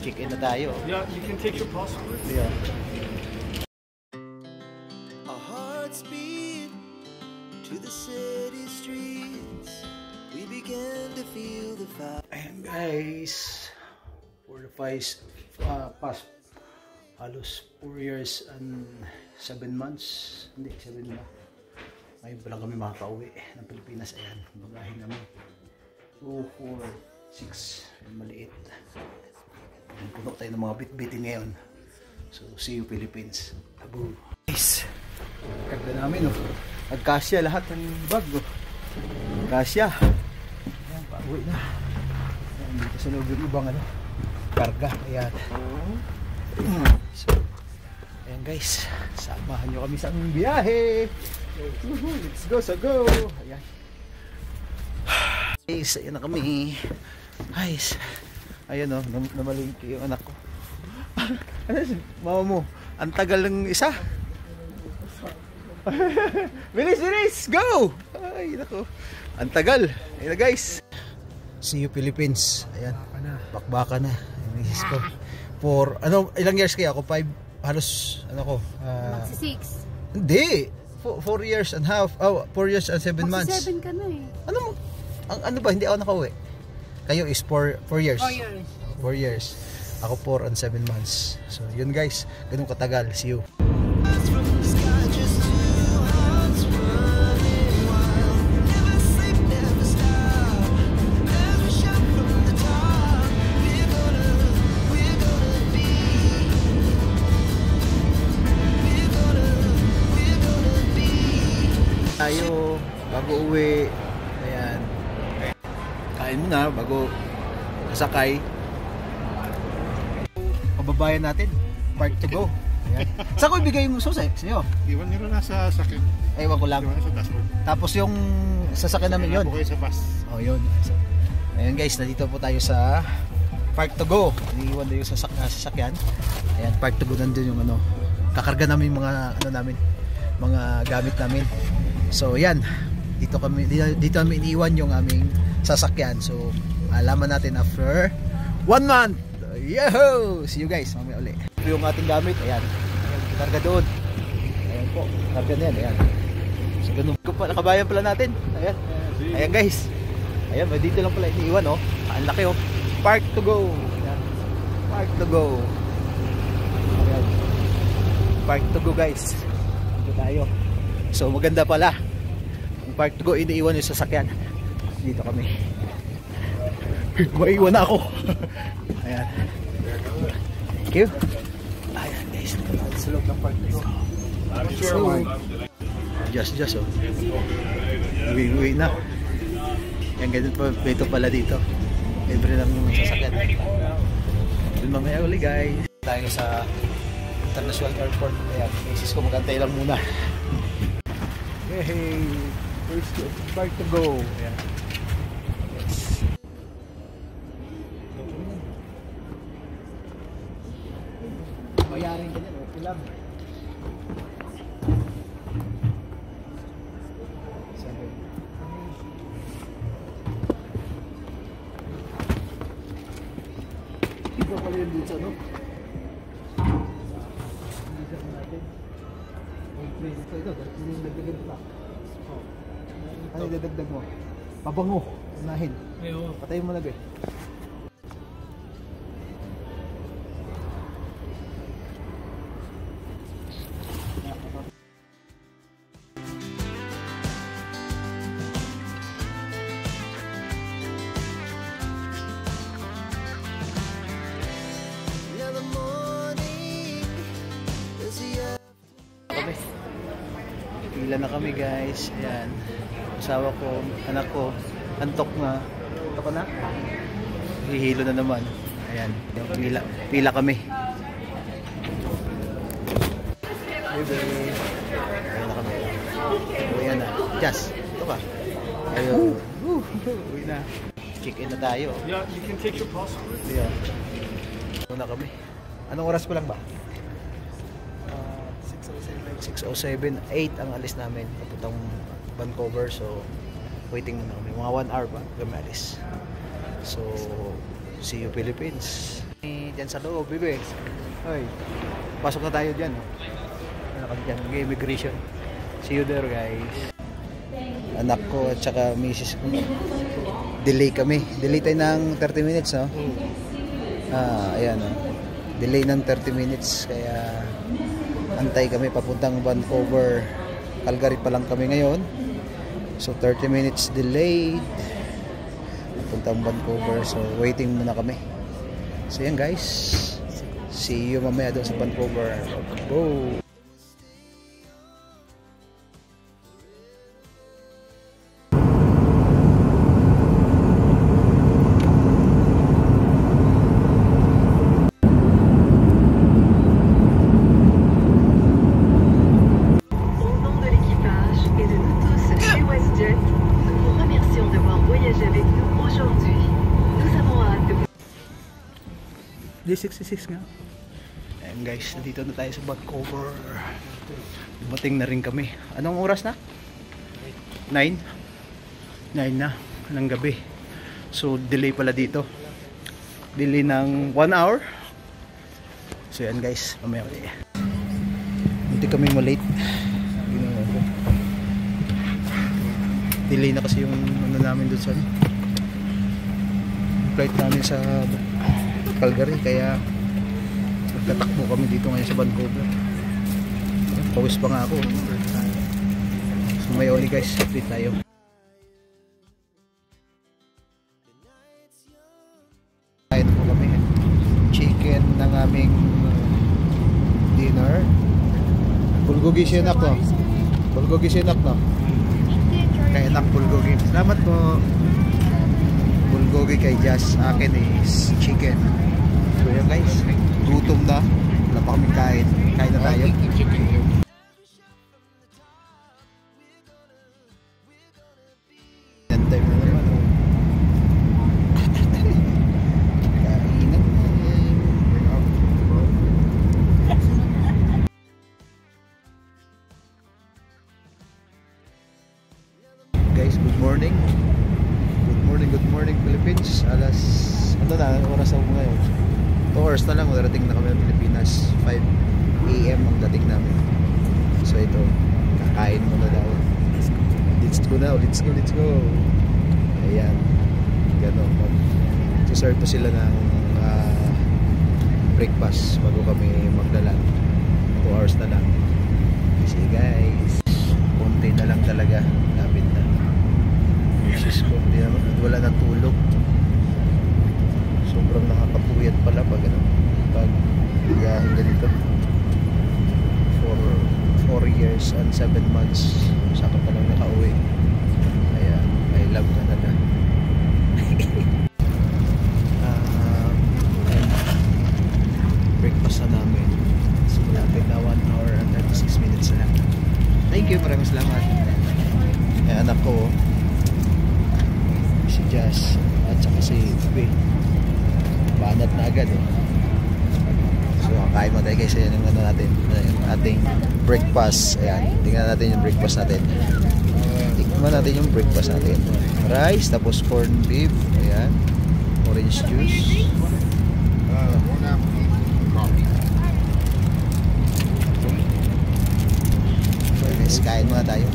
Check-in na tayo. Yeah, you can take your passport. Yeah. Our hearts beat to the city streets. We began to feel the fire. Ayan guys, for the past halos 4 years and 7 months, hindi 7 na. Ngayon pa lang kami makaka-uwi ng Pilipinas. Ayan, bagahin namin 2, 4, 6, maliit. Ayan, puno tayo ng mga bit-bitin ngayon. So see you Philippines. Abo guys, kagda namin oh. Nagkasya lahat ng bag oh. Nagkasya. Ayan, pauwi na. Ayan, dito sa loob yung ibang ano, karga. Ayan. So, ayan guys, samahan nyo kami sa aming biyahe. Let's go, so go. Ayan guys, ayan na kami guys. Ayan o, namalingki yung anak ko. Ano si mama mo? Ang tagal ng isa. Bilis, bilis, go. Ay nako, ang tagal. Ayan na guys, see you Philippines. Ayan, bakbaka na misis ko. For ano, ilang years kaya ako? 5, halos ano ko? Magsi 6. Hindi. 4 years and half. Oh, 4 years and 7 months. Magsi 7 ka na eh. Ano ba? Hindi ako nakauwi. Kayo is 4 years. 4 years. 4 years. Ako 4 and 7 months. So, yun guys. Ganun katagal. See you. Tayo bago uwi. Ayan, kain muna bago sasakay. Pababayan natin, park to go. Ayan. Saan ko ibigay yung susi? Sa'yo? Iwan nyo na sa sakyan. Ewan ko lang. Iwan sa dashboard. Tapos yung sasakyan namin yun. Iwan kayo sa bus. Oh yun. So, ayan guys, nandito po tayo sa park to go. Iniiwan na yung sasakyan. Ayan, park to go, nandun yung ano, kakarga namin yung mga ano namin, mga gamit namin. So yan, dito kami iniiwan yung aming sasakyan. So alaman natin after 1 month. Yahoo! See you guys, mamaya uli. Ito yung ating gamit, ayan. Ayan, karga doon. Ayan po, karga na yan, ayan. So ganun ko pa, nakabayan pala natin. Ayan, ayan guys. Ayan, dito lang pala iniiwan oh. Ang laki oh. Park to go. Ayan. Park to go. Ayan. Park to go guys. Dito tayo. So maganda pala. Ang park to go, iniiwan yung sasakyan. Dito kami. Maiwan na ako. Ayan. Thank you. Ayan guys, sa loob ng park to go. So, just oh. Uwi na. Yan, ganun pa dito pala dito. Libre lang yung sasakyan. Dun mamaya uli guys. Tayo sa International Airport. Ayan, misis ko magantay lang muna. Hey, first park to go. Ayan. Yes. Bayarin ka dyan, okay lang. Ikaw pala yun dito, no? Ito, dagdagan pa. Ano idadagdag mo? Pabango, unahin. Patayin mo na guys. Pila na kami guys. Ayan, asawa ko, anak ko, antok na. Antok ka na? Hihilo na naman. Ayan, pila kami. Ayan na kami. Ayan na. Just, ito ka. Ayun. Uwi na. Check-in na tayo. Yeah, you can take your passport. Ayan. Una kami. Anong oras ko lang ba? 6:07, 8 ang alis namin papuntang Vancouver. So waiting na kami, mga 1 hour ba kami alis. So see you Philippines. Diyan sa loob, bibi. Hoy, pasok na tayo dyan. Ano ka dyan? Mag-immigration. See you there, guys. Anak ko at saka misis ko. Delay kami. Delay tayo ng 30 minutes, no? Ayan, no? Delay ng 30 minutes. Kaya antay kami papuntang Vancouver. Calgary pa lang kami ngayon. So 30 minutes delayed. Papuntang Vancouver. So waiting muna kami. So yan, guys. See you mamaya doon sa Vancouver. Go! D66 nga. Ayan, guys, dito na tayo sa Vancouver. Dumating na rin kami. Anong oras na? 9? 9 na ng gabi. So delay pala dito. Delay ng 1 hour. So yan, guys, mamaya ulit. Hindi kami malate. Delay na kasi yung ano namin doon sa flight namin sa Calgary, kaya nagtatakbo kami dito ngayon sa Vancouver. Pawis pa nga ako. So may uli, guys, update tayo. Kain po kami chicken ng aming dinner. Bulgogi sinak, no? Bulgogi sinak, no? Kaya anak bulgogi. Salamat po. Bulgogi kay Jazz. Akin is chicken. So yan, guys, gutom na. Wala pa kaming kain. Kain na tayo. Yan time na naman. Kainan na. Guys, good morning. Good morning Philippines. Alas, ano na, oras ako ngayon? 2 hours na lang, darating na kami ng Pilipinas. 5 AM ang dating namin. So ito, kakain muna daw. Let's go now, let's go. Ayan, gano'n. Serve pa sila ng breakfast bago kami magdala. 2 hours na lang. See guys, konti na lang talaga. Lapit na. Misis ko, wala nang tulog. Sobrang nakakapuyat pala pag ano, pag biyahe ganito. 4 years and 7 months saka pa lang nakauwi. Kaya I love Canada. Breakfast na namin. So malapit na 1 hour and 36 minutes na. Thank you, maraming salamat. Anak ko, si Jazz at saka si B, banat na agad eh. So kakain mo tayo, guys. Yan yung ano natin, yung ating breakfast. Ayan, tingnan natin yung breakfast natin. Tingnan natin yung breakfast natin. Rice, tapos corn beef. Ayan, orange juice. So guys, kain muna tayo.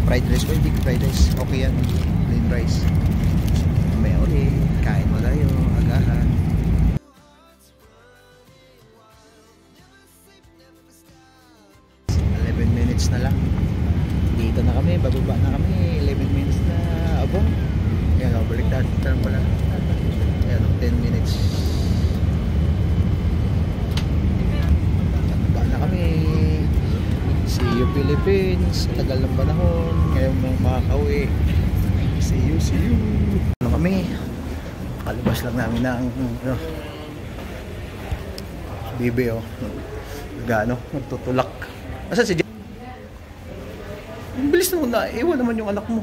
Fried rice, pwede fried rice. Okay yan, plain rice. May uli, kain mo tayo, agahan. 11 minutes na lang. Dito na kami, bababa na kami. 11 minutes na abong. Ayan o, balik natin pala. Ayan o, 10 minutes. Bababa na kami. See you Philippines. Tagal ng panahon. Ngayon makakauwi. See you. Ano kami? Kalabas lang namin ng ano, bibi o. Gano, nagtutulak. Asan si J? Ang bilis naman na. Iwan naman yung anak mo.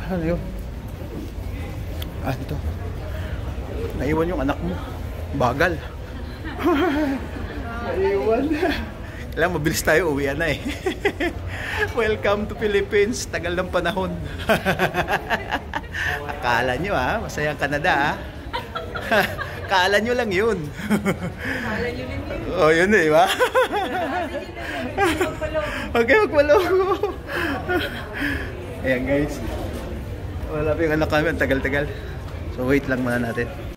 Ano yun? Ito. Naiwan yung anak mo. Bagal. Naiwan. Kailangan mabilis tayo, uwian na eh. Welcome to Philippines. Tagal ng panahon. Akala nyo masayang Canada Kala nyo lang yun. Kala nyo lang yun. Oh, yun eh, di ba? Okay, magpaloko. Ayan guys. Wala pa yung anak kami, ang tagal-tagal. So wait lang muna natin.